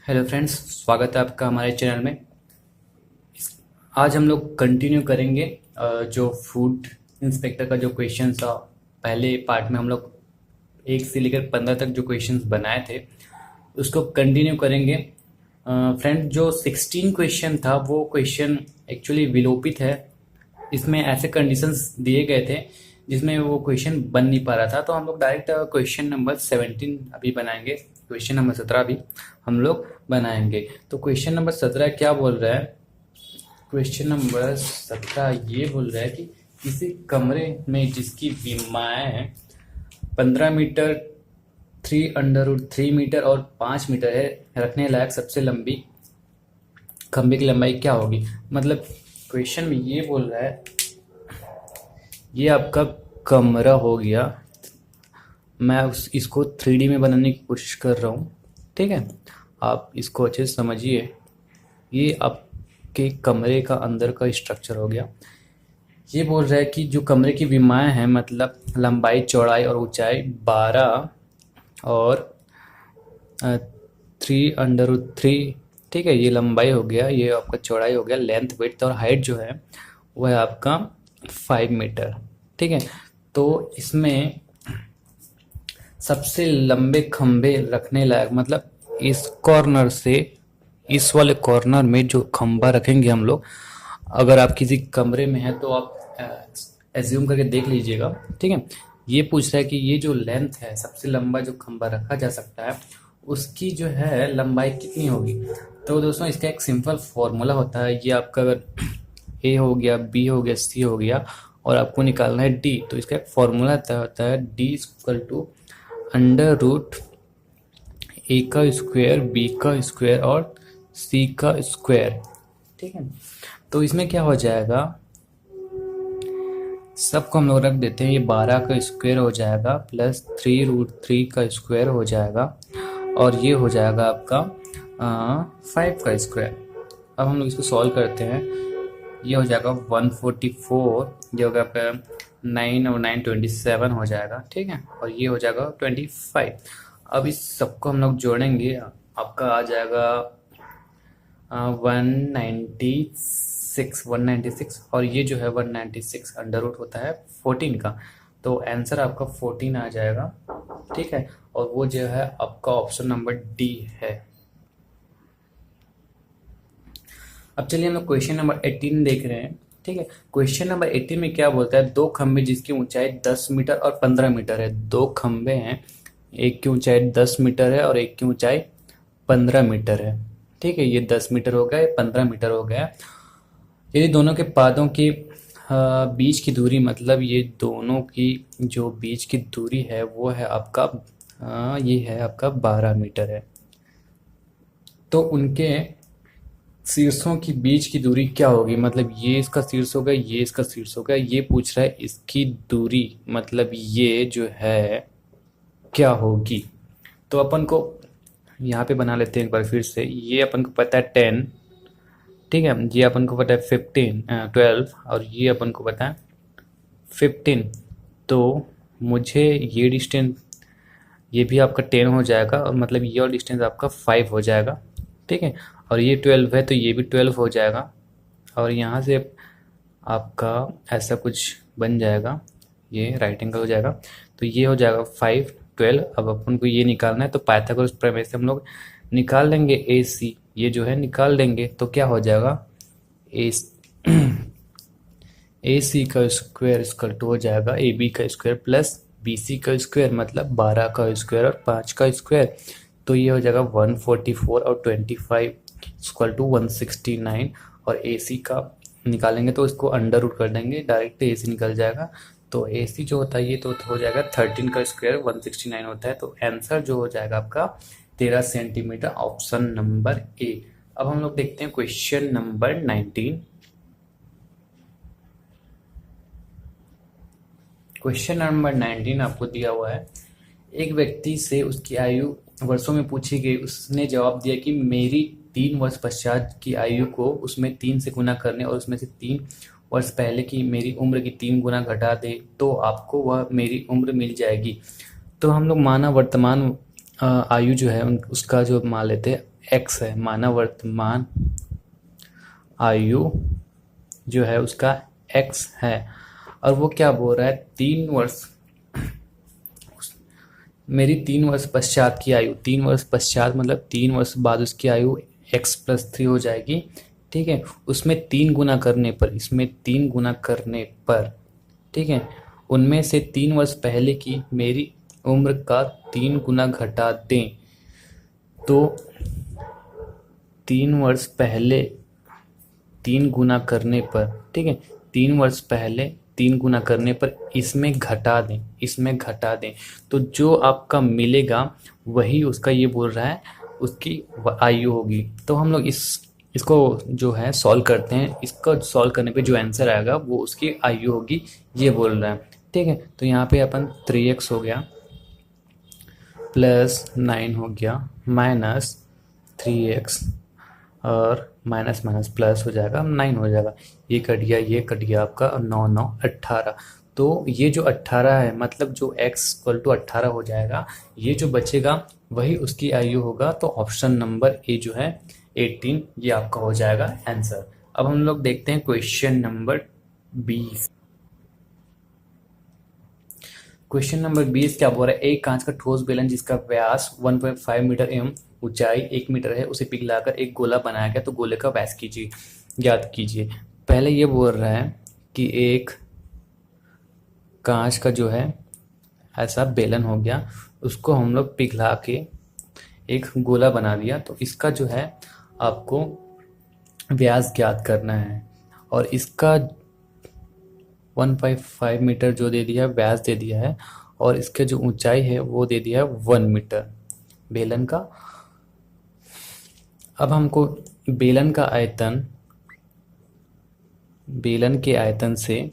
Hello friends, स्वागत है आपका हमारे चैनल में। आज हम लोग कंटिन्यू करेंगे जो फूड इंस्पेक्टर का जो क्वेश्चन था। पहले पार्ट में हम लोग 1 से लेकर 15 तक जो क्वेश्चंस बनाए थे उसको कंटिन्यू करेंगे। फ्रेंड, जो 16 क्वेश्चन था वो क्वेश्चन एक्चुअली विलोपित है। इसमें ऐसे कंडीशंस दिए गए थे जिसमें वो क्वेश्चन बन नहीं पा रहा था, तो हम लोग डायरेक्ट क्वेश्चन नंबर 17 अभी बनाएंगे। क्वेश्चन नंबर 17 भी हम लोग बनाएंगे। तो क्वेश्चन नंबर 17 क्या बोल रहा है? क्वेश्चन नंबर 17 ये बोल रहा है कि किसी कमरे में जिसकी विमाएं 15 मीटर, 3√3 मीटर और 5 मीटर है, रखने लायक सबसे लंबी खंबे की लंबाई क्या होगी? मतलब क्वेश्चन में ये बोल रहा है, ये आपका कमरा हो गया। मैं इसको 3D में बनाने की कोशिश कर रहा हूँ, ठीक है? आप इसको अच्छे से समझिए। ये आपके कमरे का अंदर का स्ट्रक्चर हो गया। ये बोल रहा है कि जो कमरे की विमाएं हैं, मतलब लंबाई, चौड़ाई और ऊंचाई 12 और 3√3, ठीक है? ये लंबाई हो गया, ये आपका चौड़ाई हो गया। लेंथ, विड्थ और हाइट जो है वो है आपका 5 मीटर, ठीक है? तो इसमें सबसे लंबे खंभे रखने लायक, मतलब इस कॉर्नर से इस वाले कॉर्नर में जो खंभा रखेंगे हम लोग, अगर आप किसी कमरे में हैं तो आप एज्यूम करके देख लीजिएगा, ठीक है? ये पूछ रहा है कि ये जो लेंथ है, सबसे लंबा जो खंभा रखा जा सकता है उसकी जो है लंबाई कितनी होगी? तो दोस्तों, इसका एक सिंपल फॉर्मूला होता है। ये आपका अगर ए हो गया, बी हो गया, सी हो गया और आपको निकालना है डी, तो इसका एक फॉर्मूला होता है d equal to under root a का स्क्वायर, बी का स्क्वायर और सी का स्क्वायर, ठीक है? तो इसमें क्या हो जाएगा, सबको हम लोग रख देते हैं। ये 12 का स्क्वायर हो जाएगा प्लस 3√3 का स्क्वायर हो जाएगा और ये हो जाएगा आपका 5 का स्क्वायर। अब हम लोग इसको सॉल्व करते हैं। ये हो जाएगा 144, ये होगा आपका 9 और 9 27 हो जाएगा, ठीक है? और ये हो जाएगा 25। अब इस सबको हम लोग जोड़ेंगे, आपका आ जाएगा 196 और ये जो है 196 अंडर रूट होता है 14 का, तो आंसर आपका 14 आ जाएगा, ठीक है? और वो जो है आपका ऑप्शन नंबर डी है। अब चलिए हम लोग क्वेश्चन नंबर 18 देख रहे हैं, ठीक है? क्वेश्चन नंबर 18 में क्या बोलता है, दो खंबे जिसकी ऊंचाई 10 मीटर और 15 मीटर है। दो खंबे हैं, एक की ऊंचाई 10 मीटर है और एक की ऊंचाई 15 मीटर है, ठीक है? ये 10 मीटर हो गया, ये 15 मीटर हो गया। यदि दोनों के पादों के बीच की दूरी, मतलब ये दोनों की जो बीच की दूरी है वो है आपका ये है आपका 12 मीटर है, तो उनके शीर्षों की बीच की दूरी क्या होगी? मतलब ये इसका शीर्ष होगा, ये इसका शीर्ष होगा। ये पूछ रहा है इसकी दूरी, मतलब ये जो है क्या होगी? तो अपन को यहाँ पे बना लेते हैं एक बार फिर से। ये अपन को पता है 10, ठीक है? ये अपन को पता है 12 और ये अपन को पता है 15। तो मुझे ये डिस्टेंस, ये भी आपका 10 हो जाएगा और मतलब ये और डिस्टेंस आपका 5 हो जाएगा, ठीक है? और ये 12 है तो ये भी 12 हो जाएगा और यहाँ से आपका ऐसा कुछ बन जाएगा, ये राइट एंगल हो जाएगा। तो ये हो जाएगा 5, 12। अब अपन को ये निकालना है तो पाइथागोरस प्रमेय से हम लोग निकाल लेंगे ए सी, ये जो है निकाल लेंगे। तो क्या हो जाएगा, ए सी का स्क्वायर इक्वल टू हो जाएगा ए बी का स्क्वायर प्लस बी सी का स्क्वायर, मतलब 12 का स्क्वायर और 5 का स्क्वायर। तो ये हो जाएगा 144 और 25 इक्वल टू 169। और ए सी का निकालेंगे तो इसको अंडर रूट कर देंगे, डायरेक्ट ए सी निकल जाएगा। तो ए सी जो होता है ये तो हो जाएगा 13 का स्क्वायर 169 होता है। तो आंसर जो हो जाएगा आपका 13 सेंटीमीटर, ऑप्शन नंबर ए। अब हम लोग देखते हैं क्वेश्चन नंबर 19। क्वेश्चन नंबर 19 आपको दिया हुआ है, एक व्यक्ति से उसकी आयु वर्षों में पूछी गई। उसने जवाब दिया कि मेरी 3 वर्ष पश्चात की आयु को उसमें 3 से गुना करने और उसमें से 3 वर्ष पहले की मेरी उम्र की 3 गुना घटा दे तो आपको वह मेरी उम्र मिल जाएगी। तो हम लोग माना वर्तमान आयु जो है उसका जो मान लेते हैं x है, मानव वर्तमान आयु जो है उसका x है। और वो क्या बोल रहा है, 3 वर्ष, मेरी 3 वर्ष पश्चात की आयु, 3 वर्ष पश्चात मतलब 3 वर्ष बाद उसकी आयु x+3 हो जाएगी। ठीक है, उसमें 3 गुना करने पर, इसमें 3 गुना करने पर, ठीक है, उनमें से 3 वर्ष पहले की मेरी उम्र का 3 गुना घटा दें। तो 3 वर्ष पहले 3 गुना करने पर, ठीक है, 3 वर्ष पहले 3 गुना करने पर इसमें घटा दें, इसमें घटा दें, तो जो आपका मिलेगा वही उसका, ये बोल रहा है, उसकी आयु होगी। तो हम लोग इसको जो है सॉल्व करते हैं। इसका सॉल्व करने पे जो आंसर आएगा वो उसकी आयु होगी, ये बोल रहा है। ठीक है, तो यहाँ पे अपन 3x हो गया प्लस 9 हो गया माइनस 3x, और माइनस माइनस प्लस हो जाएगा, 9 हो जाएगा, ये कट गया, ये कट गया आपका, और 9 9 18। तो ये जो 18 है, मतलब जो x = 18 हो जाएगा, ये जो बचेगा वही उसकी आयु होगा। तो ऑप्शन नंबर ए जो है 18, ये आपका हो जाएगा आंसर। अब हम लोग देखते हैं क्वेश्चन नंबर 20। क्वेश्चन नंबर 20 क्या बोल रहा है, एक कांच का ठोस बेलन जिसका व्यास 1.5 मीटर एवं ऊंचाई 1 मीटर है, उसे पिघलाकर एक गोला बनाया गया, तो गोले का व्यास कीजिए, ज्ञात कीजिए। पहले ये बोल रहा है कि एक कांच का जो है ऐसा बेलन हो गया, उसको हम लोग पिघला के एक गोला बना दिया, तो इसका जो है आपको व्यास ज्ञात करना है। और इसका 1.5 मीटर जो दे दिया है, व्यास दे दिया है, और इसके जो ऊंचाई है वो दे दिया है 1 मीटर बेलन का। अब हमको बेलन का आयतन, बेलन के आयतन से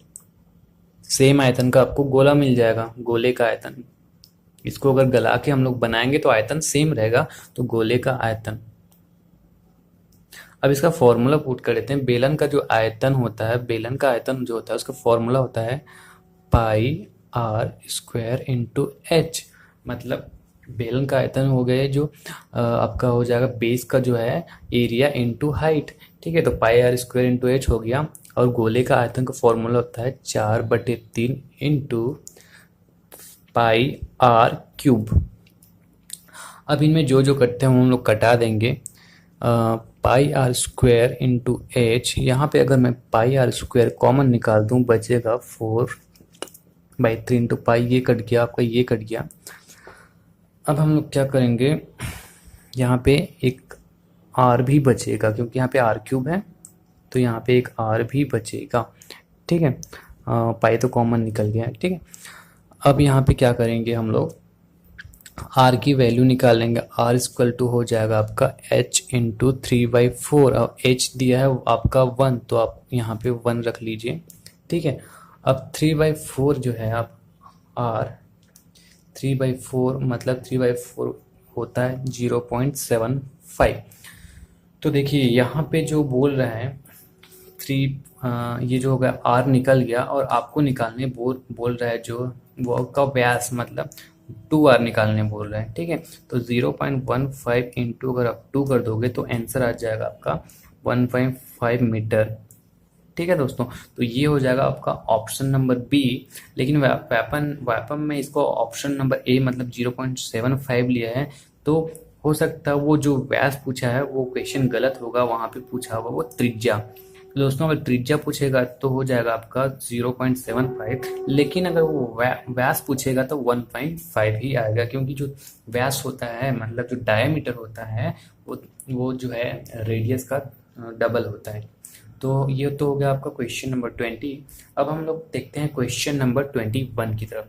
सेम आयतन का आपको गोला मिल जाएगा, गोले का आयतन। इसको अगर गला के हम लोग बनाएंगे तो आयतन सेम रहेगा, तो गोले का आयतन। अब इसका फॉर्मूला पुट कर लेते हैं। बेलन का जो आयतन होता है, बेलन का आयतन जो होता है उसका फॉर्मूला होता है πr² × h। मतलब बेलन का आयतन हो गया जो आपका हो जाएगा बेस का जो है एरिया इंटू हाइट। ठीक है, तो πr² × h हो गया। और गोले का आयतन का फॉर्मूला होता है 4/3 × πr³। अब इनमें जो जो करते हैं हम लोग कटा देंगे। πr² × h, यहाँ पे अगर मैं πr² कॉमन निकाल दूँ बचेगा 4/3 × π, ये कट गया आपका, ये कट गया। अब हम लोग क्या करेंगे, यहाँ पे एक r भी बचेगा, क्योंकि यहाँ पे r³ है, तो यहाँ पे एक r भी बचेगा। ठीक है, पाई तो कॉमन निकल गया है। ठीक है, अब यहाँ पे क्या करेंगे हम लोग, r की वैल्यू निकालेंगे। r हो जाएगा आपका h × 3/4, और h दिया है आपका 1, तो आप यहाँ पे 1 रख लीजिए। ठीक है, अब 3/4 जो है आप r 3/4 मतलब 3/4 होता है 0.75। तो देखिए यहाँ पे जो बोल रहा है 3, ये जो होगा r निकल गया, और आपको निकालने बोल रहा है जो वो का व्यास, मतलब 2r निकालने बोल रहा है। ठीक है, तो 0.15 इंटू अगर आप 2 कर दोगे तो आंसर आ जाएगा आपका 1.5 मीटर। ठीक है दोस्तों, तो ये हो जाएगा आपका ऑप्शन नंबर बी। लेकिन व्यापम में इसको ऑप्शन नंबर ए मतलब 0.75 लिया है, तो हो सकता है वो जो व्यास पूछा है वो क्वेश्चन गलत होगा, वहाँ पे पूछा होगा वो त्रिज्या। तो दोस्तों अगर त्रिज्या पूछेगा तो हो जाएगा आपका 0.75, लेकिन अगर वो व्यास पूछेगा तो 1.5 ही आएगा, क्योंकि जो व्यास होता है मतलब जो डायमीटर होता है वो जो है रेडियस का डबल होता है। तो ये तो हो गया आपका क्वेश्चन नंबर 20। अब हम लोग देखते हैं क्वेश्चन नंबर 21 की तरफ।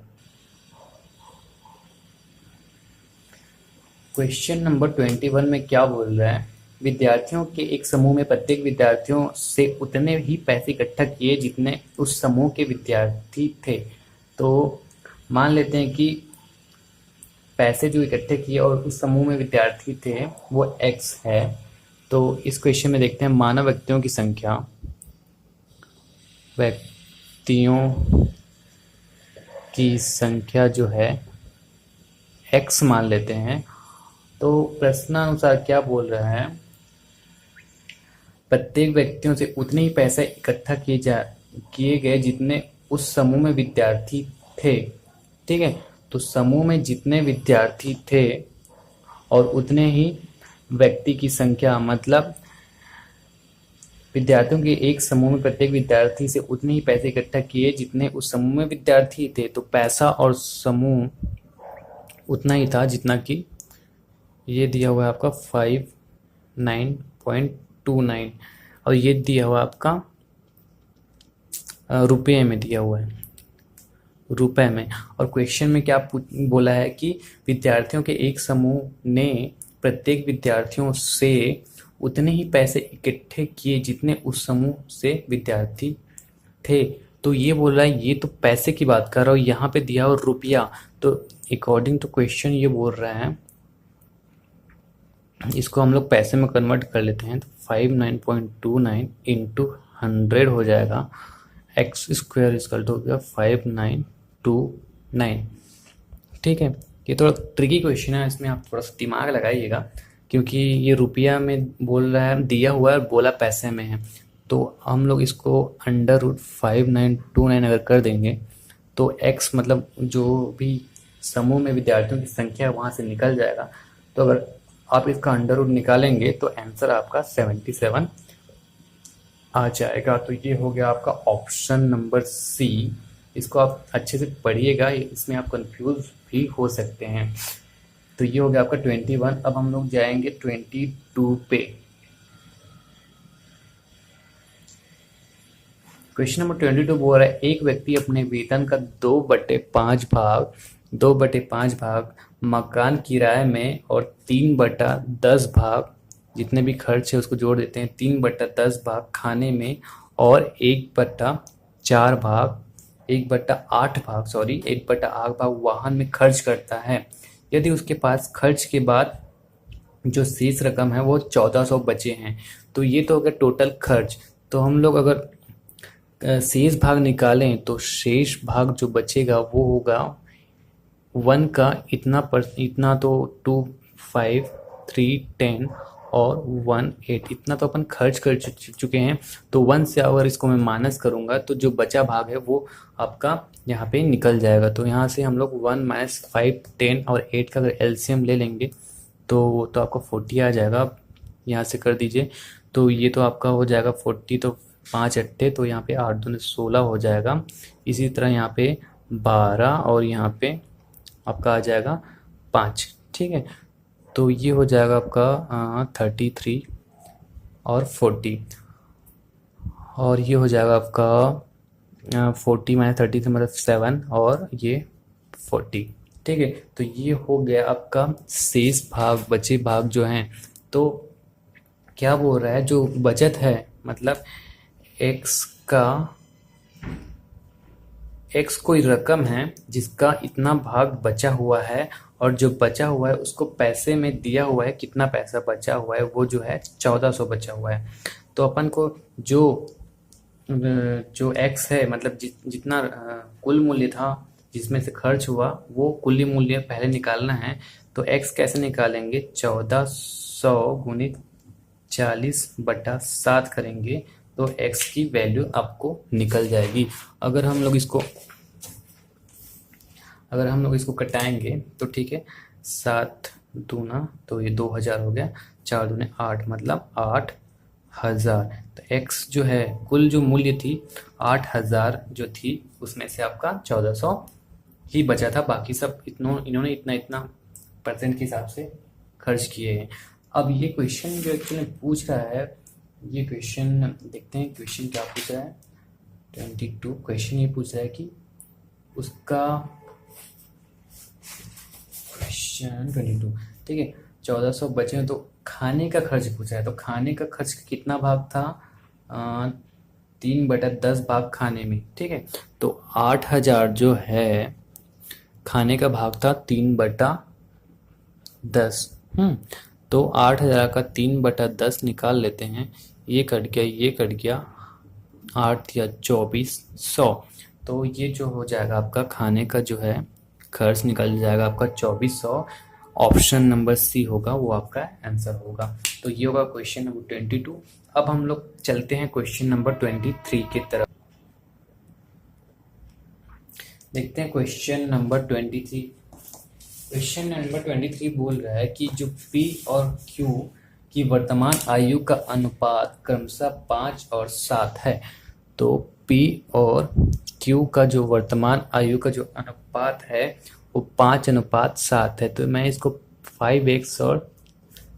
क्वेश्चन नंबर 21 में क्या बोल रहा है, विद्यार्थियों के एक समूह में प्रत्येक विद्यार्थियों से उतने ही पैसे इकट्ठा किए जितने उस समूह के विद्यार्थी थे। तो मान लेते हैं कि पैसे जो इकट्ठे किए और उस समूह में विद्यार्थी थे वो x है। तो इस क्वेश्चन में देखते हैं मानव व्यक्तियों की संख्या, व्यक्तियों की संख्या जो है x मान लेते हैं, तो प्रश्नानुसार क्या बोल रहा है, प्रत्येक व्यक्तियों से उतने ही पैसे इकट्ठा किए गए जितने उस समूह में विद्यार्थी थे। ठीक है, तो समूह में जितने विद्यार्थी थे और उतने ही व्यक्ति की संख्या, मतलब विद्यार्थियों के एक समूह में प्रत्येक विद्यार्थी से उतने ही पैसे इकट्ठा किए जितने उस समूह में विद्यार्थी थे। तो पैसा और समूह उतना ही था जितना कि ये दिया हुआ है आपका 59.29, और ये दिया हुआ आपका रुपये में दिया हुआ है, रुपए में। और क्वेश्चन में क्या बोला है कि विद्यार्थियों के एक समूह ने प्रत्येक विद्यार्थियों से उतने ही पैसे इकट्ठे किए जितने उस समूह से विद्यार्थी थे। तो ये बोल रहा है, ये तो पैसे की बात कर रहा हूँ, यहाँ पे दिया हुआ रुपया, तो अकॉर्डिंग टू क्वेश्चन ये बोल रहा है, इसको हम लोग पैसे में कन्वर्ट कर लेते हैं। तो 59.29 इंटू 100 हो जाएगा, एक्स स्क्वायर इसकल टू हो गया 5929। ठीक है, ये थोड़ा ट्रिकी क्वेश्चन है, इसमें आप थोड़ा सा दिमाग लगाइएगा, क्योंकि ये रुपया में बोल रहा है, दिया हुआ है, बोला पैसे में है। तो हम लोग इसको √5929 अगर कर देंगे तो x मतलब जो भी समूह में विद्यार्थियों की संख्या वहाँ से निकल जाएगा। तो अगर आप इसका √, निकालेंगे तो आंसर आपका 77 आ जाएगा। तो ये हो गया आपका ऑप्शन नंबर सी। इसको आप अच्छे से पढ़िएगा, इसमें आप कंफ्यूज भी हो सकते हैं। तो ये हो गया आपका 21। अब हम लोग जाएंगे 22 पे। क्वेश्चन नंबर 22 बोल रहा है, एक व्यक्ति अपने वेतन का 2/5 भाग मकान किराए में और 3/10 भाग, जितने भी खर्च है उसको जोड़ देते हैं, 3/10 भाग खाने में और 1/8 भाग वाहन में खर्च करता है। यदि उसके पास खर्च के बाद जो शेष रकम है वो 1400 बचे हैं, तो ये तो अगर टोटल खर्च। तो हम लोग अगर शेष भाग निकालें तो शेष भाग जो बचेगा वो होगा 1 का इतना तो 2, 5, 3, 10 और 1, 8, इतना तो अपन खर्च कर चुके हैं। तो 1 से अगर इसको मैं माइनस करूंगा तो जो बचा भाग है वो आपका यहाँ पे निकल जाएगा। तो यहाँ से हम लोग 1 - 5, 10 और 8 का अगर एलसीएम ले लेंगे तो आपका 40 आ जाएगा। यहाँ से कर दीजिए, तो ये तो आपका हो जाएगा 40, तो 5 अट्ठे, तो यहाँ पे 8 दूनी 16 हो जाएगा। इसी तरह यहाँ पे 12 और यहाँ पे आपका आ जाएगा 5। ठीक है, तो ये हो जाएगा आपका 33 और 40, और ये हो जाएगा आपका 40 - 33 मतलब 7 और ये 40। ठीक है, तो ये हो गया आपका शेष भाग, बचे भाग जो हैं। तो क्या बोल रहा है, जो बचत है मतलब एक्स कोई रकम है जिसका इतना भाग बचा हुआ है, और जो बचा हुआ है उसको पैसे में दिया हुआ है, कितना पैसा बचा हुआ है वो जो है 1400 बचा हुआ है। तो अपन को जो एक्स है मतलब जितना कुल मूल्य था जिसमें से खर्च हुआ वो कुल मूल्य पहले निकालना है। तो एक्स कैसे निकालेंगे, 1400 गुणित 40/7 करेंगे तो x की वैल्यू आपको निकल जाएगी। अगर हम लोग इसको कटाएंगे तो ठीक है, 7 दूना तो ये 2000 हो गया, 4 दूने 8 मतलब 8000। तो x जो है कुल जो मूल्य थी 8000 जो थी, उसमें से आपका 1400 ही बचा था, बाकी सब इन्होंने इतना परसेंट के हिसाब से खर्च किए हैं। अब ये क्वेश्चन जो एक्चुअली पूछ रहा है, ये क्वेश्चन देखते हैं, क्वेश्चन क्या पूछ रहा है। 22 क्वेश्चन ये पूछ रहा है कि उसका क्वेश्चन 22, ठीक है, 1400 बचे तो खाने का खर्च पूछा है। तो खाने का खर्च कितना भाग था, 3/10 भाग खाने में। ठीक है, तो 8000 जो है खाने का भाग था 3/10। तो 8000 का 3/10 निकाल लेते हैं, ये कट गया 8 या 2400। तो ये जो हो जाएगा आपका खाने का जो है खर्च निकल जाएगा आपका 2400। ऑप्शन नंबर सी होगा, वो आपका आंसर होगा। तो ये होगा क्वेश्चन नंबर 22। अब हम लोग चलते हैं क्वेश्चन नंबर 23 की तरफ। देखते हैं क्वेश्चन नंबर 23। क्वेश्चन नंबर 23 बोल रहा है कि जो P और Q की वर्तमान आयु का अनुपात क्रमशः 5 और 7 है। तो P और Q का जो वर्तमान आयु का जो अनुपात है वो 5:7 है। तो मैं इसको 5x और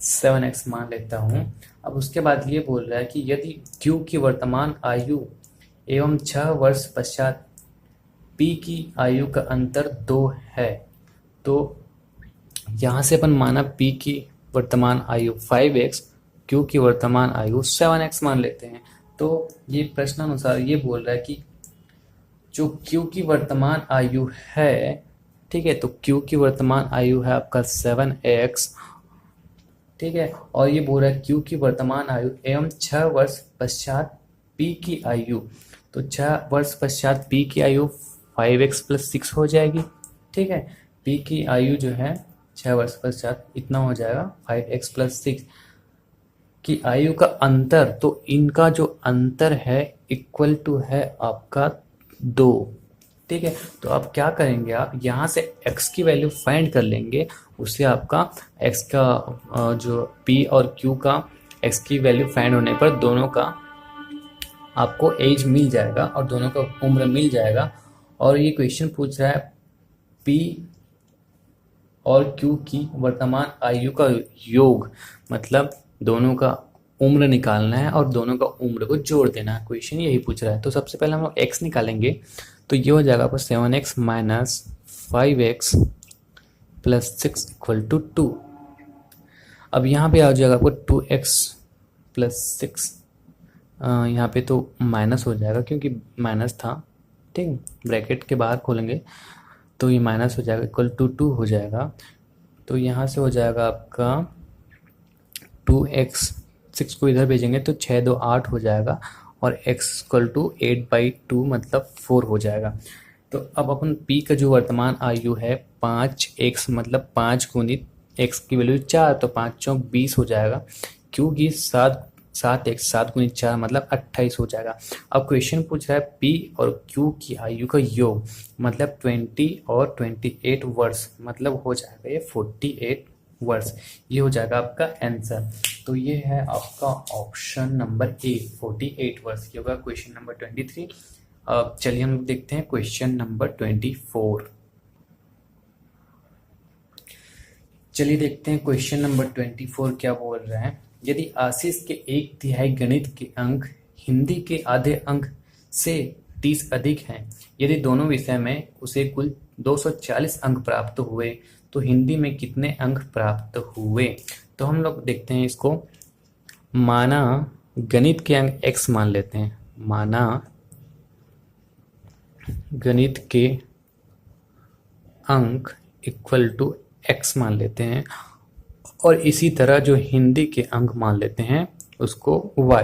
7x मान लेता हूँ। अब उसके बाद ये बोल रहा है कि यदि Q की वर्तमान आयु एवं 6 वर्ष पश्चात P की आयु का अंतर 2 है, तो यहाँ से अपन माना P की वर्तमान आयु 5x, Q की वर्तमान आयु 7x मान लेते हैं। तो ये प्रश्नानुसार ये बोल रहा है कि जो Q की वर्तमान आयु है, ठीक है, तो Q की वर्तमान आयु है आपका 7x, ठीक है, और ये बोल रहा है Q की वर्तमान आयु एवं 6 वर्ष पश्चात P की आयु। तो 6 वर्ष पश्चात P की आयु 5x + 6 हो जाएगी, ठीक है। P की आयु जो है 6 वर्ष पश्चात इतना हो जाएगा 5x + 6 की आयु का अंतर। तो इनका जो अंतर है इक्वल टू है आपका 2, ठीक है। तो आप क्या करेंगे, आप यहाँ से x की वैल्यू फाइंड कर लेंगे। उससे आपका x का जो P और Q का x की वैल्यू फाइंड होने पर दोनों का आपको एज मिल जाएगा और दोनों का उम्र मिल जाएगा। और ये क्वेश्चन पूछ रहा है P और Q की वर्तमान आयु का योग, मतलब दोनों का उम्र निकालना है और दोनों का उम्र को जोड़ देना है। क्वेश्चन यही पूछ रहा है। तो सबसे पहले हम लोग x निकालेंगे, तो ये हो जाएगा आपको 7x - 5x + 6 = 2। अब यहाँ पे आ जाएगा आपको 2x + 6, यहाँ पे तो माइनस हो जाएगा क्योंकि माइनस था, ठीक, ब्रैकेट के बाहर खोलेंगे तो ये माइनस हो जाएगा, = 2 हो जाएगा। तो यहाँ से हो जाएगा आपका 2x, 6 को इधर भेजेंगे तो 6 2 8 हो जाएगा और x = 8/2 मतलब 4 हो जाएगा। तो अब अपन P का जो वर्तमान आयु है 5x मतलब 5 गुणित x की वैल्यू 4, तो 5 चौक 20 हो जाएगा। Q की 7x 7 गुणित 4 मतलब 28 हो जाएगा। अब क्वेश्चन पूछ रहा है P और Q की आयु का योग, मतलब 20 और 28 वर्ष, मतलब हो जाएगा ये 48 वर्ष। ये हो जाएगा आपका आंसर। तो ये है आपका ऑप्शन नंबर ए, 48 वर्ष। ये होगा क्वेश्चन नंबर 23। अब चलिए हम देखते हैं क्वेश्चन नंबर 24। चलिए देखते हैं क्वेश्चन नंबर 24 क्या बोल रहे हैं। यदि आशीष के 1/3 गणित के अंक हिंदी के आधे अंक से 30 अधिक हैं, यदि दोनों विषय में उसे कुल 240 अंक प्राप्त हुए, तो हिंदी में कितने अंक प्राप्त हुए। तो हम लोग देखते हैं इसको। माना गणित के अंक x मान लेते हैं, माना गणित के अंक = x मान लेते हैं, और इसी तरह जो हिंदी के अंक मान लेते हैं उसको y,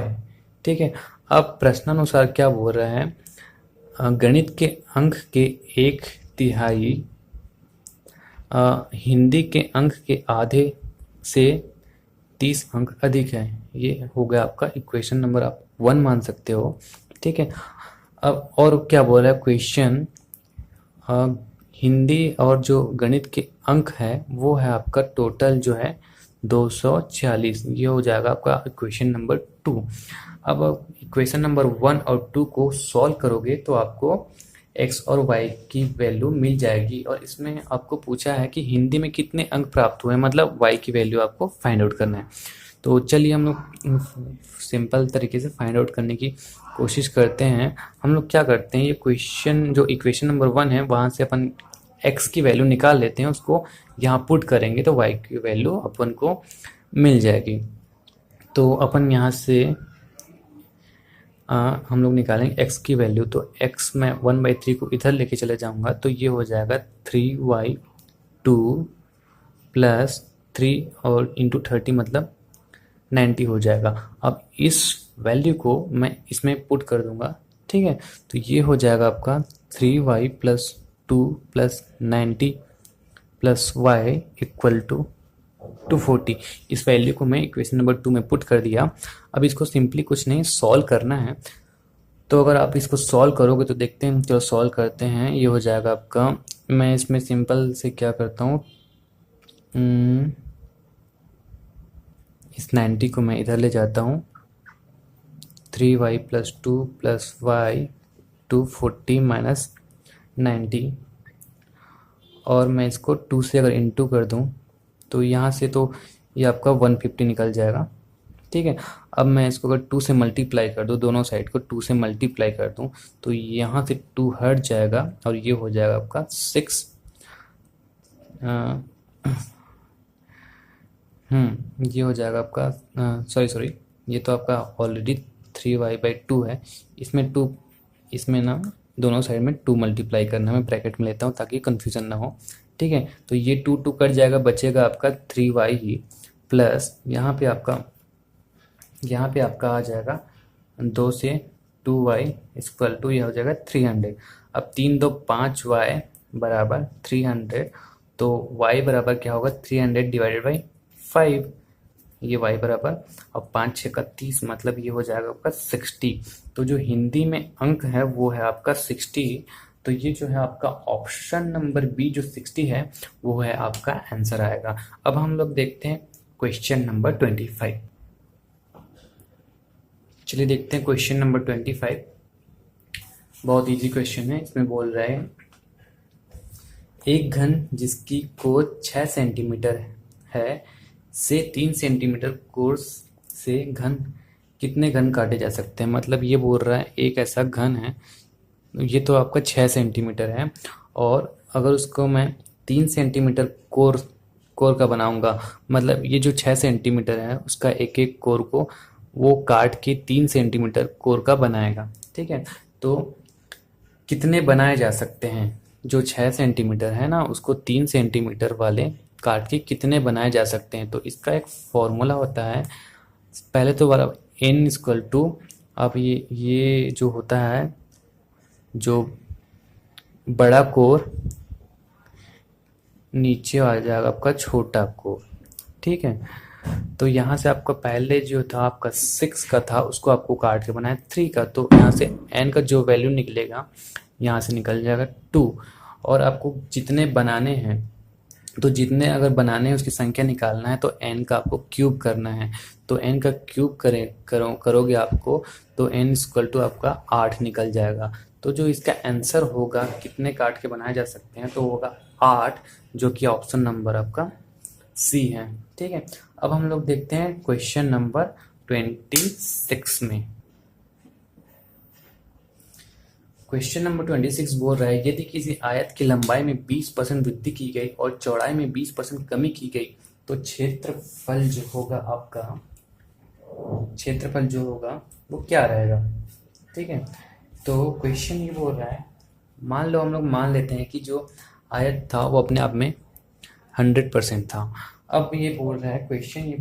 ठीक है। अब प्रश्नानुसार क्या बोल रहा है, गणित के अंक के 1/3 हिंदी के अंक के आधे से 30 अंक अधिक है। ये हो गया आपका इक्वेशन नंबर आप 1 मान सकते हो, ठीक है। अब और क्या बोल रहा है क्वेश्चन, हिंदी और जो गणित के अंक है वो है आपका टोटल जो है 240। ये हो जाएगा आपका इक्वेशन नंबर 2। अब इक्वेशन नंबर 1 और 2 को सॉल्व करोगे तो आपको x और y की वैल्यू मिल जाएगी, और इसमें आपको पूछा है कि हिंदी में कितने अंक प्राप्त हुए, मतलब y की वैल्यू आपको फाइंड आउट करना है। तो चलिए हम लोग सिंपल तरीके से फाइंड आउट करने की कोशिश करते हैं। हम लोग क्या करते हैं, ये क्वेश्चन जो इक्वेशन नंबर 1 है वहाँ से अपन x की वैल्यू निकाल लेते हैं, उसको यहाँ पुट करेंगे तो y की वैल्यू अपन को मिल जाएगी। तो अपन यहाँ से हम लोग निकालेंगे x की वैल्यू। तो x में 1/3 को इधर लेके चले जाऊंगा तो ये हो जाएगा 3y2 + 3 और इंटू 30 मतलब 90 हो जाएगा। अब इस वैल्यू को मैं इसमें पुट कर दूंगा, ठीक है। तो ये हो जाएगा आपका 3y + 2 + 90 plus Y equal to 240। इस वैल्यू को मैं इक्वेशन नंबर 2 में पुट कर दिया। अब इसको सिंपली कुछ नहीं सॉल्व करना है। तो अगर आप इसको सॉल्व करोगे तो देखते हैं, चलो सॉल्व करते हैं। ये हो जाएगा आपका, मैं इसमें सिंपल से क्या करता हूँ, इस 90 को मैं इधर ले जाता हूँ, 3y plus 2 plus Y 240 minus 90, और मैं इसको 2 से अगर इंटू कर दूँ तो यहाँ से तो ये आपका 150 निकल जाएगा। ठीक है, अब मैं इसको अगर 2 से मल्टीप्लाई कर दूँ, दोनों साइड को 2 से मल्टीप्लाई कर दूँ तो यहाँ से 2 हट जाएगा और ये हो जाएगा आपका 6। ये हो जाएगा आपका, सॉरी ये तो आपका ऑलरेडी 3y/2 है। इसमें 2, इसमें ना दोनों साइड में 2 मल्टीप्लाई करना है, मैं ब्रैकेट में लेता हूँ ताकि कन्फ्यूज़न ना हो। ठीक है, तो ये 2 कट जाएगा, बचेगा आपका 3y ही, प्लस यहाँ पे आपका आ जाएगा 2 से 2y इक्वल टू, यह हो जाएगा 300। अब 3 2 5y बराबर 300, तो y बराबर क्या होगा, 300 डिवाइडेड बाई 5, ये y बराबर, और 5 6 30, मतलब ये हो जाएगा आपका 60। तो जो हिंदी में अंक है वो है आपका 60। तो ये जो है आपका ऑप्शन नंबर बी जो 60 है वो है आपका आंसर आएगा। अब हम लोग देखते हैं क्वेश्चन नंबर 25। चलिए देखते हैं क्वेश्चन नंबर 25। बहुत इजी क्वेश्चन है। इसमें बोल रहा है एक घन जिसकी कोण 6 सेंटीमीटर है से 3 सेंटीमीटर कोण से घन कितने घन काटे जा सकते हैं। मतलब ये बोल रहा है एक ऐसा घन है, ये तो आपका 6 सेंटीमीटर है, और अगर उसको मैं 3 सेंटीमीटर कोर का बनाऊंगा, मतलब ये जो 6 सेंटीमीटर है उसका एक एक कोर को वो काट के 3 सेंटीमीटर कोर का बनाएगा। ठीक है, तो कितने बनाए जा सकते हैं, जो 6 सेंटीमीटर है ना उसको 3 सेंटीमीटर वाले काट के कितने बनाए जा सकते हैं। तो इसका एक फॉर्मूला होता है, पहले तो वाला n इक्वल टू, अब ये जो होता है, जो बड़ा कोर नीचे आ जाएगा आपका छोटा कोर। ठीक है, तो यहाँ से आपका पहले जो था आपका 6 का था उसको आपको काट के बनाया 3 का, तो यहाँ से n का जो वैल्यू निकलेगा यहाँ से निकल जाएगा 2। और आपको जितने बनाने हैं, तो जितने अगर बनाने हैं उसकी संख्या निकालना है तो n का आपको क्यूब करना है। तो n का क्यूब करोगे आपको, तो n इक्वल टू आपका 8 निकल जाएगा। तो जो इसका आंसर होगा कितने काट के बनाए जा सकते हैं, तो होगा 8, जो कि ऑप्शन नंबर आपका सी है। ठीक है, अब हम लोग देखते हैं क्वेश्चन नंबर 26 में। क्वेश्चन नंबर 26 बोल रहा है यदि किसी आयत की लंबाई में 20% वृद्धि की गई और चौड़ाई में 20% कमी की गई तो क्षेत्रफल जो होगा वो क्या रहेगा। ठीक है, तो क्वेश्चन ये बोल रहा है, मान लो हम लोग मान लेते हैं कि जो आयत था वो अपने आप में 100% था। अब ये बोल रहा है, क्वेश्चन ये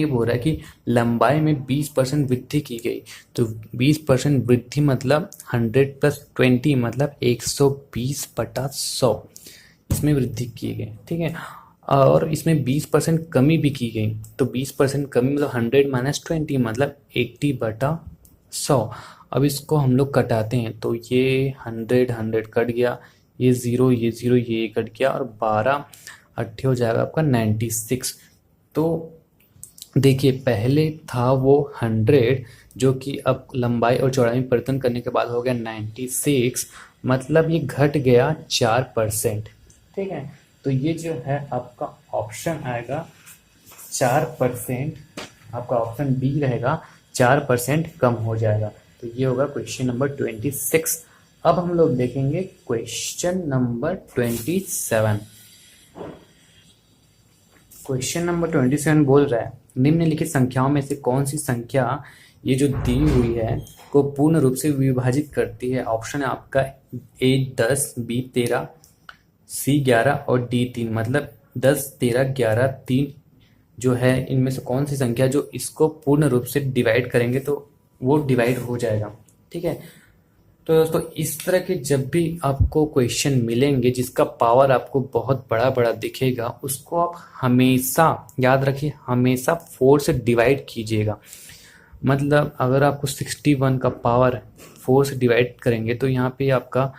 बोल रहा है कि लंबाई में 20% वृद्धि की गई। तो 20% वृद्धि मतलब 100 प्लस 20 मतलब 120/100 इसमें वृद्धि की गई। ठीक है, और इसमें 20% कमी भी की गई, तो 20% कमी मतलब 100 माइनस 20 मतलब 80/100। अब इसको हम लोग कटाते हैं, तो ये 100 कट गया, ये 0 ये कट गया, और 12 8 हो जाएगा आपका 96। तो देखिए पहले था वो 100, जो कि अब लंबाई और चौड़ाई में परिवर्तन करने के बाद हो गया 96, मतलब ये घट गया 4%। ठीक है, तो ये जो है आपका ऑप्शन आएगा 4%, आपका ऑप्शन बी रहेगा, 4% कम हो जाएगा। तो ये होगा क्वेश्चन नंबर 26। अब हम लोग देखेंगे क्वेश्चन नंबर 27। क्वेश्चन नंबर 27 बोल रहा है निम्नलिखित संख्याओं में से कौन सी संख्या ये जो दी हुई है को पूर्ण रूप से विभाजित करती है। ऑप्शन है आपका ए 10, बी 13, सी 11 और डी 3, मतलब 10 13 11 3 जो है इनमें से कौन सी संख्या जो इसको पूर्ण रूप से डिवाइड करेंगे तो वो डिवाइड हो जाएगा। ठीक है, तो दोस्तों इस तरह के जब भी आपको क्वेश्चन मिलेंगे जिसका पावर आपको बहुत बड़ा बड़ा दिखेगा, उसको आप हमेशा याद रखिए, हमेशा 4 से डिवाइड कीजिएगा। मतलब अगर आपको 61 का पावर 4 से डिवाइड करेंगे तो यहाँ पे आपका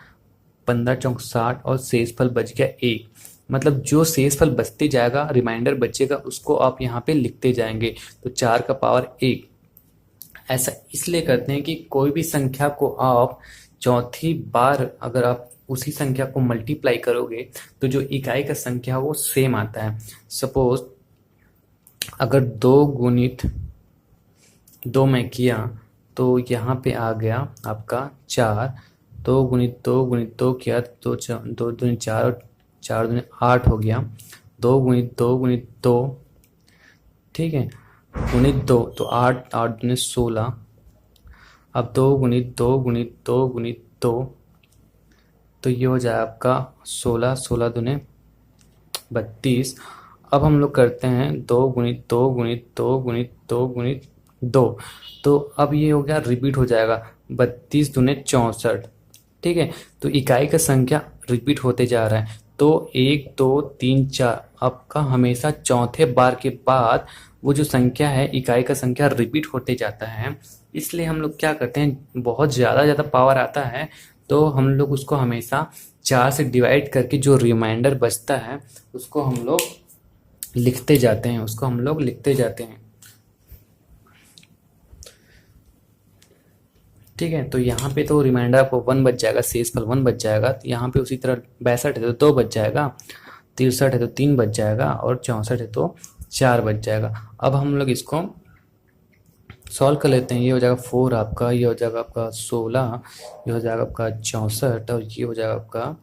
15 चौक 60 और शेषफल बच गया 1। मतलब जो शेषफल बचते जाएगा, रिमाइंडर बचेगा, उसको आप यहाँ पे लिखते जाएंगे। तो 4 का पावर 1। ऐसा इसलिए करते हैं कि कोई भी संख्या को आप चौथी बार अगर आप उसी संख्या को मल्टीप्लाई करोगे तो जो इकाई का संख्या वो सेम आता है। सपोज अगर 2 में किया तो यहाँ पे आ गया आपका 4। 2 किया तो 2 दूनी 4 और 4 दूनी 8 हो गया। 2 ठीक है, गुणित 2 तो 8 8 दूनी 16। अब 2 तो ये हो जाए आपका 16। 16 दूने 32। अब हम लोग करते हैं 2 तो अब ये हो गया, रिपीट हो जाएगा 32 दूने 64। ठीक है, तो इकाई का संख्या रिपीट होते जा रहा है। तो 1 2 3 4 आपका हमेशा चौथे बार के बाद वो जो संख्या है, इकाई का संख्या रिपीट होते जाता है। इसलिए हम लोग क्या करते हैं, बहुत ज़्यादा पावर आता है तो हम लोग उसको हमेशा 4 से डिवाइड करके जो रिमाइंडर बचता है उसको हम लोग लिखते जाते हैं। ठीक है, तो यहाँ पे तो रिमाइंडर आपको 1 बच जाएगा, शेषफल 1 बच जाएगा। तो यहाँ पे उसी तरह 62 है तो 2 बच जाएगा, 63 है तो 3 बच जाएगा और 64 है तो 4 बच जाएगा। अब हम लोग इसको सॉल्व कर लेते हैं। ये हो जाएगा 4 आपका, ये हो जाएगा आपका 16, ये हो जाएगा आपका 64 और ये हो जाएगा आपका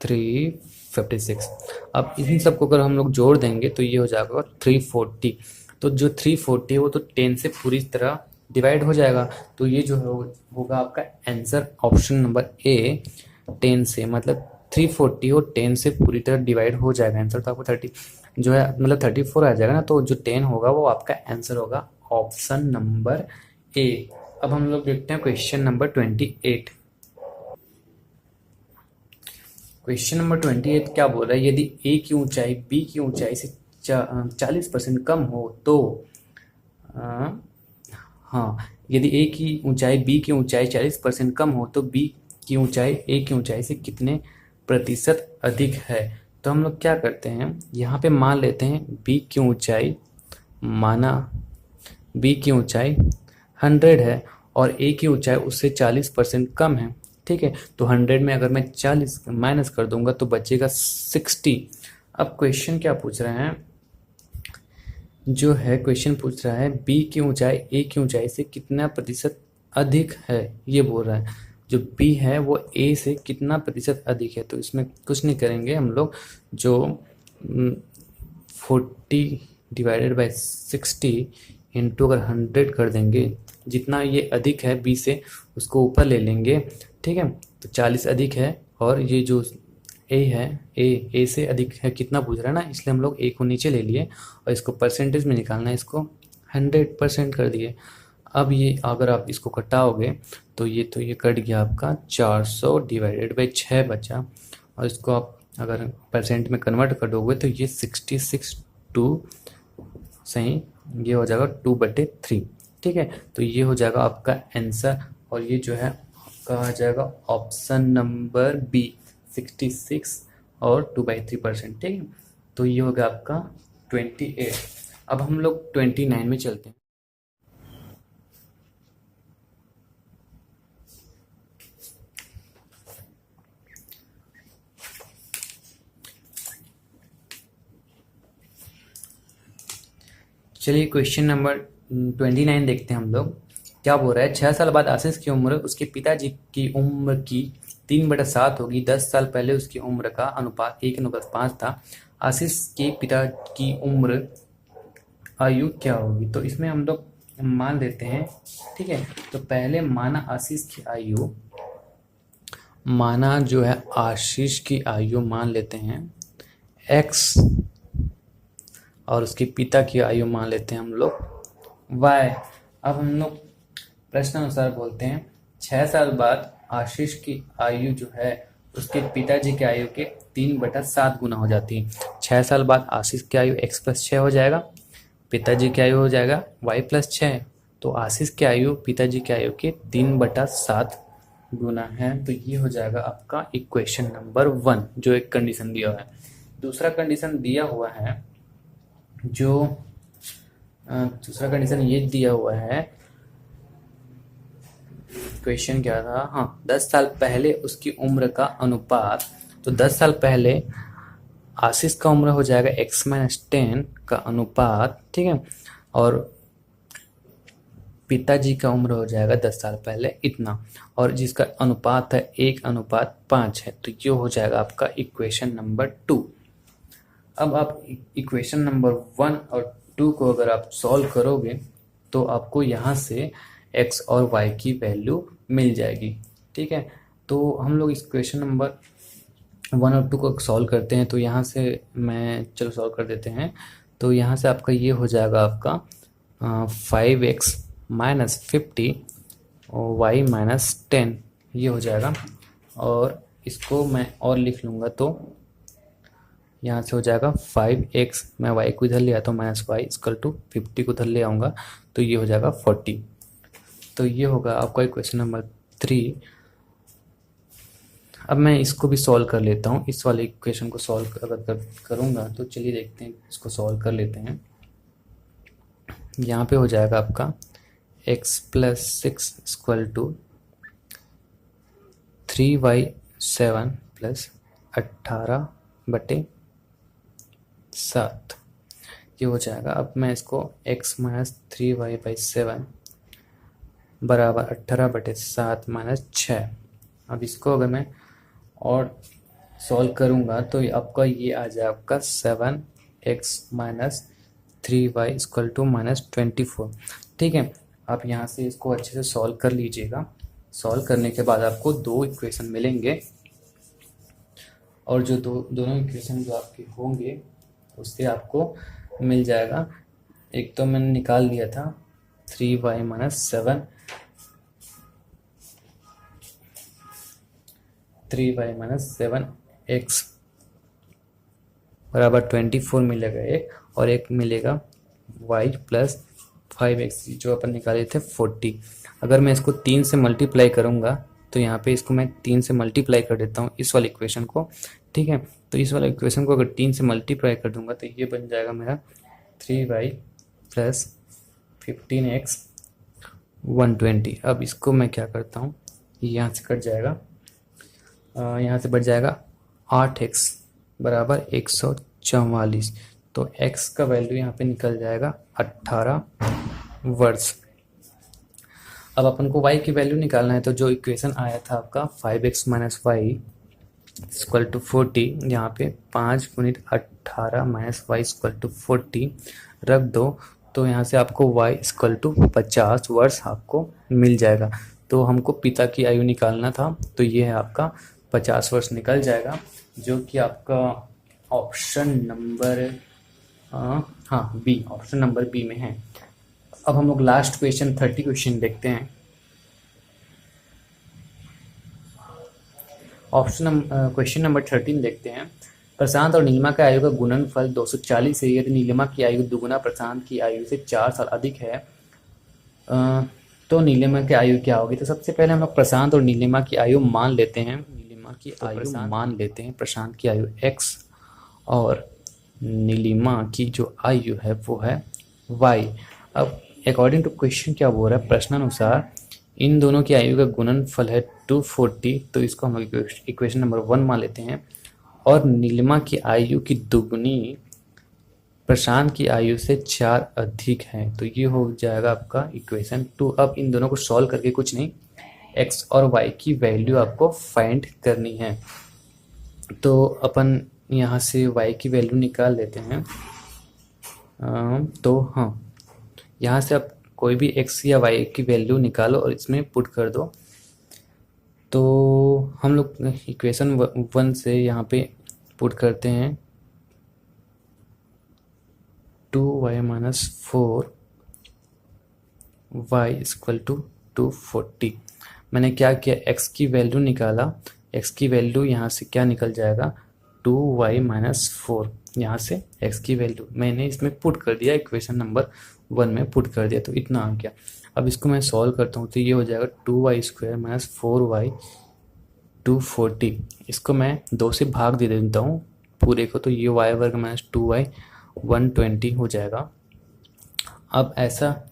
356। अब इन सबको अगर हम लोग जोड़ देंगे तो ये हो जाएगा 340। तो जो 340 है वो तो 10 से पूरी तरह डिवाइड हो जाएगा। तो ये जो होगा आपका आंसर ऑप्शन नंबर ए, 10 से। मतलब 340 और 10 से पूरी तरह डिवाइड हो जाएगा आंसर। तो आपको 30 जो है मतलब 34 आ जाएगा ना, तो जो 10 होगा वो आपका आंसर होगा ऑप्शन नंबर ए। अब हम लोग देखते हैं क्वेश्चन नंबर 28। क्वेश्चन नंबर 28 क्या बोल रहा है, यदि ए की ऊंचाई बी की ऊंचाई से 40% कम हो तो हाँ, यदि ए की ऊंचाई बी की ऊंचाई 40% कम हो तो बी की ऊंचाई ए की ऊंचाई से कितने प्रतिशत अधिक है। तो हम लोग क्या करते हैं, यहाँ पे मान लेते हैं बी की ऊंचाई, माना बी की ऊंचाई 100 है और ए की ऊंचाई उससे 40% कम है। ठीक है, तो 100 में अगर मैं 40 माइनस कर दूंगा तो बचेगा 60। अब क्वेश्चन क्या पूछ रहे हैं, जो है क्वेश्चन पूछ रहा है बी की ऊंचाई ए की ऊंचाई से कितना प्रतिशत अधिक है, ये बोल रहा है। जो बी है वो ए से कितना प्रतिशत अधिक है। तो इसमें कुछ नहीं करेंगे हम लोग, जो 40 डिवाइडेड बाई 60 इंटू अगर 100 कर देंगे, जितना ये अधिक है बी से उसको ऊपर ले लेंगे। ठीक है, तो 40 अधिक है और ये जो ए है, ए से अधिक है कितना पूछ रहा है ना, इसलिए हम लोग ए को नीचे ले लिए और इसको परसेंटेज में निकालना है, इसको 100% कर दिए। अब ये अगर आप इसको घटाओगे तो ये कट गया आपका 400 डिवाइडेड बाई 6 बचा, और इसको आप अगर परसेंट में कन्वर्ट कर दोगे तो ये 66 टू सही, ये हो जाएगा 2/3। ठीक है, तो ये हो जाएगा आपका आंसर और ये जो है आपका आ जाएगा ऑप्शन नंबर बी, 66 और 2/3%। ठीक है, तो ये हो गया आपका 28। अब हम लोग 29 में चलते हैं। चलिए क्वेश्चन नंबर 29 देखते हैं हम लोग। क्या बोल रहा है, 6 साल बाद आशीष की उम्र उसके पिताजी की उम्र की 3/7 होगी। 10 साल पहले उसकी उम्र का अनुपात 1:5 था। आशीष के पिता की उम्र आयु क्या होगी। तो इसमें हम लोग मान लेते हैं। ठीक है, तो पहले माना आशीष की आयु, माना जो है आशीष की आयु मान लेते हैं x, और उसके पिता की आयु मान लेते हैं हम लोग y। अब हम लोग प्रश्न अनुसार बोलते हैं 6 साल बाद आशीष की आयु जो है उसके पिताजी की आयु के 3/7 गुना हो जाती है। 6 साल बाद आशीष की आयु x+6 हो जाएगा, पिताजी की आयु हो जाएगा y+6। तो आशीष की आयु पिताजी की आयु के 3/7 गुना है। तो ये हो जाएगा आपका इक्वेशन नंबर 1, जो एक कंडीशन दिया हुआ है। दूसरा कंडीशन दिया हुआ है दूसरा कंडीशन ये दिया हुआ है, क्वेश्चन क्या था, हाँ, 10 साल पहले उसकी उम्र का अनुपात। तो 10 साल पहले आशीष का उम्र हो जाएगा x-10 का अनुपात, ठीक है, और पिताजी का उम्र हो जाएगा 10 साल पहले इतना, और जिसका अनुपात है 1:5 है। तो ये हो जाएगा आपका इक्वेशन नंबर 2। अब आप इक्वेशन नंबर 1 और 2 को अगर आप सॉल्व करोगे तो आपको यहाँ से x और y की वैल्यू मिल जाएगी, ठीक है। तो हम लोग इक्वेशन नंबर 1 और 2 को सॉल्व करते हैं। तो यहाँ से चलो सॉल्व कर देते हैं। तो यहाँ से आपका ये हो जाएगा आपका 5x - 50 और y-10, ये हो जाएगा। और इसको मैं और लिख लूँगा तो यहाँ से हो जाएगा 5x, मैं y को इधर ले आता हूँ -y = 50 को इधर ले आऊँगा तो ये हो जाएगा 40। तो ये होगा आपका इक्वेशन नंबर 3। अब मैं इसको भी सॉल्व कर लेता हूँ। इस वाले इक्वेशन को सॉल्व अगर करूँगा तो चलिए देखते हैं, इसको सॉल्व कर लेते हैं। यहाँ पे हो जाएगा आपका x+6 = 3y7 + 18/7, ये हो जाएगा। अब मैं इसको x - 3y/7 बराबर 18/7 - 6। अब इसको अगर मैं और सॉल्व करूँगा तो आपका ये आ जाएगा आपका 7x - 3y = -24, ठीक है। आप यहाँ से इसको अच्छे से सॉल्व कर लीजिएगा। सॉल्व करने के बाद आपको 2 इक्वेशन मिलेंगे, और जो दोनों इक्वेशन जो आपके होंगे उससे आपको मिल जाएगा। एक तो मैंने निकाल लिया था 3y - 7, 3y - 7x बराबर 24 मिलेगा एक, और एक मिलेगा y + 5x जो अपन निकाले थे 40। अगर मैं इसको 3 से मल्टीप्लाई करूँगा तो यहाँ पे इसको मैं 3 से मल्टीप्लाई कर देता हूँ इस वाले इक्वेशन को, ठीक है। तो इस वाले इक्वेशन को अगर 3 से मल्टीप्लाई कर दूंगा तो ये बन जाएगा मेरा 3y + 15x 120। अब इसको मैं क्या करता हूँ, यहाँ से कट जाएगा, यहाँ से बच जाएगा 8x बराबर 144। तो x का वैल्यू यहाँ पे निकल जाएगा 18 वर्ष। अब अपन को y की वैल्यू निकालना है। तो जो इक्वेशन आया था आपका 5x - y = 40, यहाँ पे 5 × 18 - y = 40 रख दो, तो यहाँ से आपको y = 50 वर्ष आपको मिल जाएगा। तो हमको पिता की आयु निकालना था, तो ये है आपका 50 वर्ष निकल जाएगा, जो कि आपका option number option number B में है। अब हम लोग लास्ट क्वेश्चन 30 क्वेश्चन देखते हैं। क्वेश्चन नंबर 13 देखते हैं। प्रशांत और नीलिमा की आयु का गुणनफल 240 है। यदि नीलिमा की आयु दुगुना प्रशांत की आयु से 4 साल अधिक है तो नीलिमा की आयु क्या होगी। तो सबसे पहले हम लोग प्रशांत और नीलिमा की आयु मान लेते हैं। प्रशांत की आयु x और नीलिमा की जो आयु है वो है y। अब अकॉर्डिंग टू क्वेश्चन क्या बोल रहा है, प्रश्नानुसार इन दोनों की आयु का गुणनफल है 240, तो इसको हम लोग इक्वेशन नंबर 1 मान लेते हैं। और नीलिमा की आयु की दुगुनी प्रशांत की आयु से 4 अधिक है, तो ये हो जाएगा आपका इक्वेशन 2। अब इन दोनों को सॉल्व करके कुछ नहीं, x और y की वैल्यू आपको फाइंड करनी है। तो अपन यहाँ से y की वैल्यू निकाल लेते हैं। तो हाँ, यहाँ से आप कोई भी x या y की वैल्यू निकालो और इसमें पुट कर दो। तो हम लोग इक्वेशन 1 से यहाँ पे पुट करते हैं 2y - 4 y = 240। मैंने क्या किया, x की वैल्यू निकाला, x की वैल्यू यहाँ से क्या निकल जाएगा, 2y-4। यहाँ से x की वैल्यू मैंने इसमें पुट कर दिया, इक्वेशन नंबर 1 में पुट कर दिया, तो इतना आ गया। अब इसको मैं सॉल्व करता हूँ तो ये हो जाएगा 2y² - 4y 240। इसको मैं 2 से भाग दे देता हूँ पूरे को, तो ये y² - 2y 120 हो जाएगा। अब ऐसा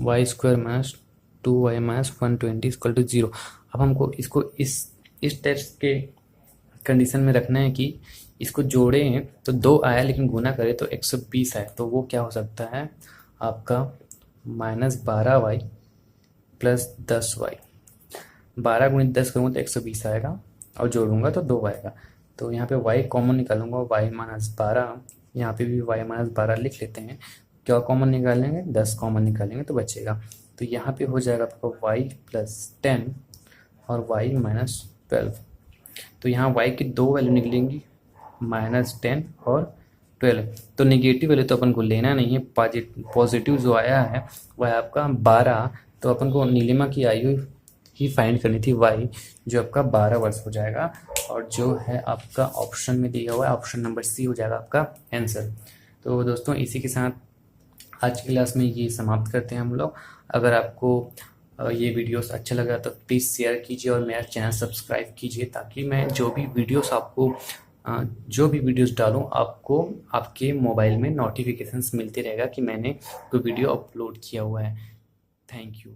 y² - 2y - 120 = 0। अब हमको इसको इस टेस्ट के कंडीशन में रखना है कि इसको जोड़ें तो 2 आया, लेकिन गुना करें तो 120 आए। तो वो क्या हो सकता है आपका, -12y + 10y। 12 × 10 करूँगा तो 120 आएगा, और जोड़ूंगा तो 2 आएगा। तो यहाँ पे y कॉमन निकालूंगा, y - 12, यहाँ पे भी y - 12 लिख लेते हैं। क्या कॉमन निकालेंगे, 10 कॉमन निकालेंगे तो बचेगा। तो यहाँ पे हो जाएगा आपका y + 10 और y - 12। तो यहाँ y की 2 वैल्यू निकलेंगी, -10 और 12। तो नेगेटिव वैल्यू तो अपन को लेना नहीं है, पॉजिटिव जो आया है वह है आपका 12। तो अपन को नीलिमा की आयु ही फाइंड करनी थी y, जो आपका 12 वर्ष हो जाएगा, और जो है आपका ऑप्शन में दिया हुआ है, ऑप्शन नंबर सी हो जाएगा आपका आंसर। तो दोस्तों इसी के साथ आज की क्लास में ये समाप्त करते हैं हम लोग। अगर आपको ये वीडियोस अच्छा लगा तो प्लीज़ शेयर कीजिए और मेरा चैनल सब्सक्राइब कीजिए, ताकि मैं जो भी वीडियोस डालूं आपको आपके मोबाइल में नोटिफिकेशंस मिलते रहेगा कि मैंने कोई वीडियो अपलोड किया हुआ है। Thank you.